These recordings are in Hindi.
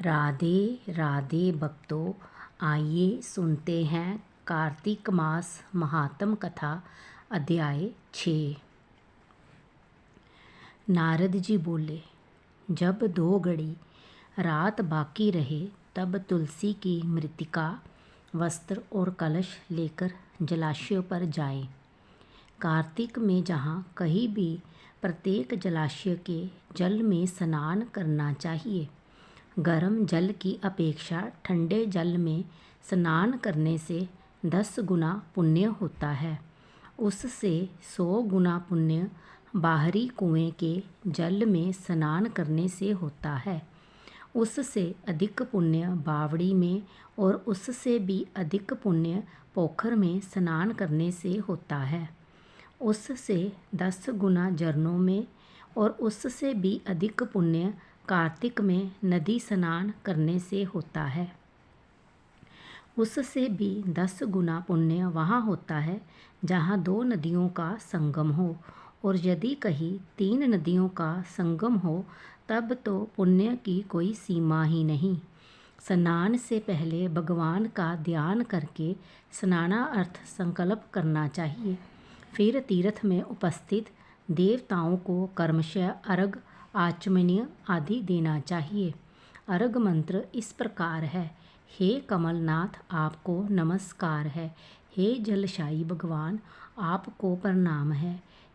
राधे राधे भक्तों, आइए सुनते हैं कार्तिक मास महात्म कथा अध्याय 6। नारद जी बोले, जब 2 घड़ी रात बाकी रहे तब तुलसी की मृतिका, वस्त्र और कलश लेकर जलाशयों पर जाएं। कार्तिक में जहाँ कहीं भी प्रत्येक जलाशय के जल में स्नान करना चाहिए। गर्म जल की अपेक्षा ठंडे जल में स्नान करने से 10 गुना पुण्य होता है। उससे 100 गुना पुण्य बाहरी कुएं के जल में स्नान करने से होता है। उससे अधिक पुण्य बावड़ी में और उससे भी अधिक पुण्य पोखर में स्नान करने से होता है। उससे 10 गुना झरनों में और उससे भी अधिक पुण्य कार्तिक में नदी स्नान करने से होता है। उससे भी 10 गुना पुण्य वहाँ होता है जहाँ 2 नदियों का संगम हो, और यदि कहीं 3 नदियों का संगम हो तब तो पुण्य की कोई सीमा ही नहीं। स्नान से पहले भगवान का ध्यान करके स्नानार्थ संकल्प करना चाहिए। फिर तीर्थ में उपस्थित देवताओं को कर्मशः अर्घ, आचमनीय आदि देना चाहिए। अर्घ मंत्र इस प्रकार है। हे कमलनाथ, आपको नमस्कार है। हे जलशायी भगवान, आपको प्रणाम है।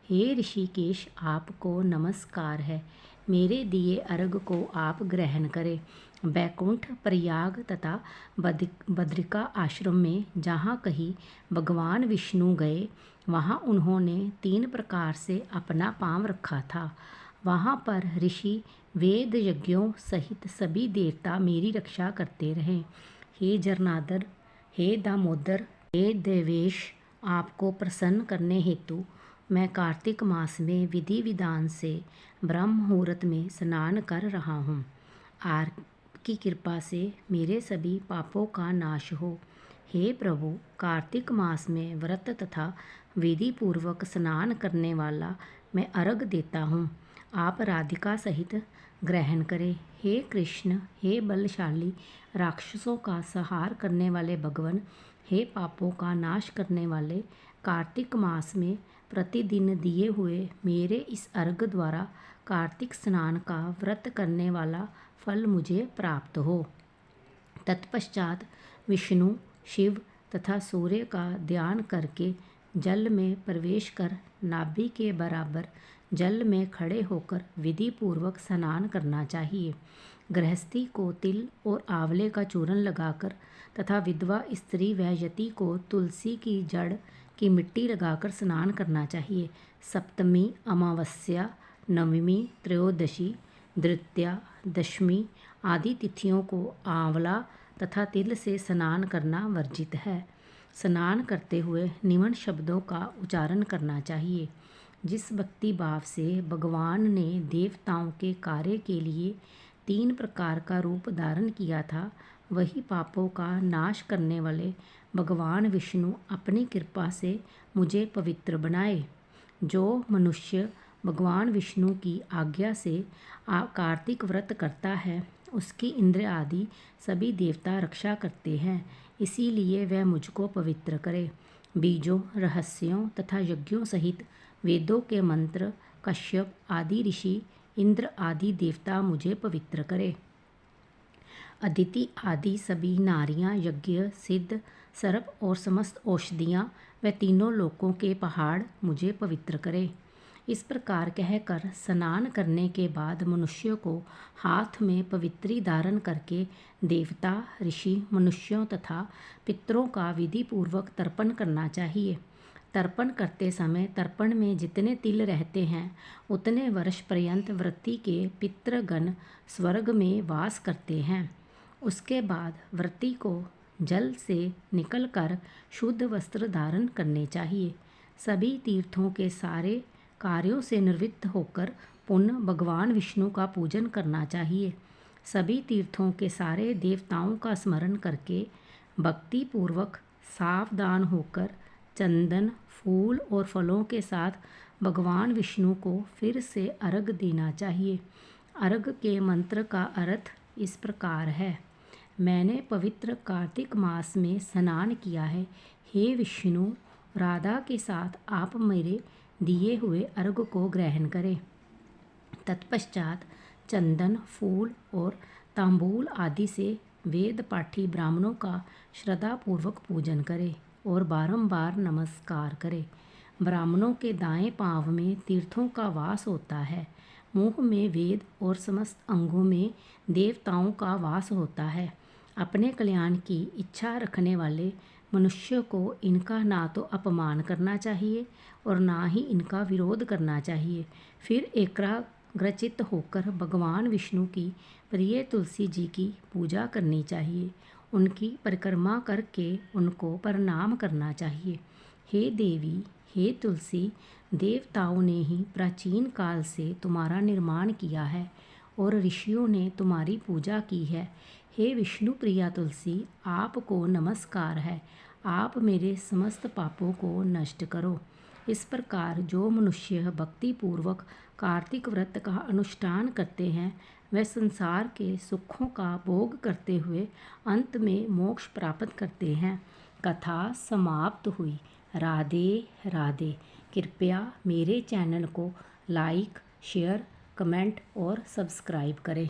हे ऋषिकेश, आपको नमस्कार है। मेरे दिए अर्घ को आप ग्रहण करें। बैकुंठ, प्रयाग तथा बद्रिका आश्रम में जहाँ कहीं भगवान विष्णु गए वहाँ उन्होंने 3 प्रकार से अपना पाँव रखा था। वहाँ पर ऋषि वेद यज्ञों सहित सभी देवता मेरी रक्षा करते रहे। हे जरनादर, हे दामोदर, हे देवेश, आपको प्रसन्न करने हेतु मैं कार्तिक मास में विधि विधान से ब्रह्म मुहूर्त में स्नान कर रहा हूँ। आपकी कृपा से मेरे सभी पापों का नाश हो। हे प्रभु, कार्तिक मास में व्रत तथा विधि पूर्वक स्नान करने वाला मैं अर्घ देता हूँ। आप राधिका सहित ग्रहण करें। हे कृष्ण, हे बलशाली राक्षसों का संहार करने वाले भगवान, हे पापों का नाश करने वाले, कार्तिक मास में प्रतिदिन दिए हुए मेरे इस अर्घ द्वारा कार्तिक स्नान का व्रत करने वाला फल मुझे प्राप्त हो। तत्पश्चात विष्णु, शिव तथा सूर्य का ध्यान करके जल में प्रवेश कर नाभि के बराबर जल में खड़े होकर विधि पूर्वक स्नान करना चाहिए। गृहस्थी को तिल और आंवले का चूर्ण लगाकर तथा विधवा स्त्री व यति को तुलसी की जड़ की मिट्टी लगाकर स्नान करना चाहिए। सप्तमी, अमावस्या, नवमी, त्रयोदशी, द्वितीया, दशमी आदि तिथियों को आंवला तथा तिल से स्नान करना वर्जित है। स्नान करते हुए निम्न शब्दों का उच्चारण करना चाहिए। जिस भक्ति भाव से भगवान ने देवताओं के कार्य के लिए 3 प्रकार का रूप धारण किया था, वही पापों का नाश करने वाले भगवान विष्णु अपनी कृपा से मुझे पवित्र बनाए। जो मनुष्य भगवान विष्णु की आज्ञा से कार्तिक व्रत करता है, उसकी इंद्र आदि सभी देवता रक्षा करते हैं। इसीलिए वह मुझको पवित्र करे। बीजों, रहस्यों तथा यज्ञों सहित वेदों के मंत्र, कश्यप आदि ऋषि, इंद्र आदि देवता मुझे पवित्र करे। अदिति आदि सभी नारियां, यज्ञ, सिद्ध, सर्प और समस्त औषधियाँ व तीनों लोकों के पहाड़ मुझे पवित्र करे। इस प्रकार कहकर स्नान करने के बाद मनुष्य को हाथ में पवित्री धारण करके देवता, ऋषि, मनुष्यों तथा पितरों का विधि पूर्वक तर्पण करना चाहिए। तर्पण करते समय तर्पण में जितने तिल रहते हैं उतने वर्ष पर्यंत व्रती के पितृगण स्वर्ग में वास करते हैं। उसके बाद व्रती को जल से निकलकर शुद्ध वस्त्र धारण करने चाहिए। सभी तीर्थों के सारे कार्यों से निवृत्त होकर पुनः भगवान विष्णु का पूजन करना चाहिए। सभी तीर्थों के सारे देवताओं का स्मरण करके भक्ति पूर्वक सावधान होकर चंदन, फूल और फलों के साथ भगवान विष्णु को फिर से अर्घ देना चाहिए। अर्घ के मंत्र का अर्थ इस प्रकार है। मैंने पवित्र कार्तिक मास में स्नान किया है। हे विष्णु, राधा के साथ आप मेरे दिए हुए अर्घ को ग्रहण करें। तत्पश्चात चंदन, फूल और तांबूल आदि से वेद पाठी ब्राह्मणों का श्रद्धापूर्वक पूजन करें और बारंबार नमस्कार करें। ब्राह्मणों के दाएं पांव में तीर्थों का वास होता है, मुंह में वेद और समस्त अंगों में देवताओं का वास होता है। अपने कल्याण की इच्छा रखने वाले मनुष्य को इनका ना तो अपमान करना चाहिए और ना ही इनका विरोध करना चाहिए। फिर एकाग्रचित्त होकर भगवान विष्णु की प्रिय तुलसी जी की पूजा करनी चाहिए। उनकी परिक्रमा करके उनको प्रणाम करना चाहिए। हे देवी, हे तुलसी, देवताओं ने ही प्राचीन काल से तुम्हारा निर्माण किया है और ऋषियों ने तुम्हारी पूजा की है। हे विष्णु प्रिया तुलसी, आपको नमस्कार है। आप मेरे समस्त पापों को नष्ट करो। इस प्रकार जो मनुष्य भक्तिपूर्वक कार्तिक व्रत का अनुष्ठान करते हैं वह संसार के सुखों का भोग करते हुए अंत में मोक्ष प्राप्त करते हैं। कथा समाप्त हुई। राधे राधे। कृपया मेरे चैनल को लाइक, शेयर, कमेंट और सब्सक्राइब करें।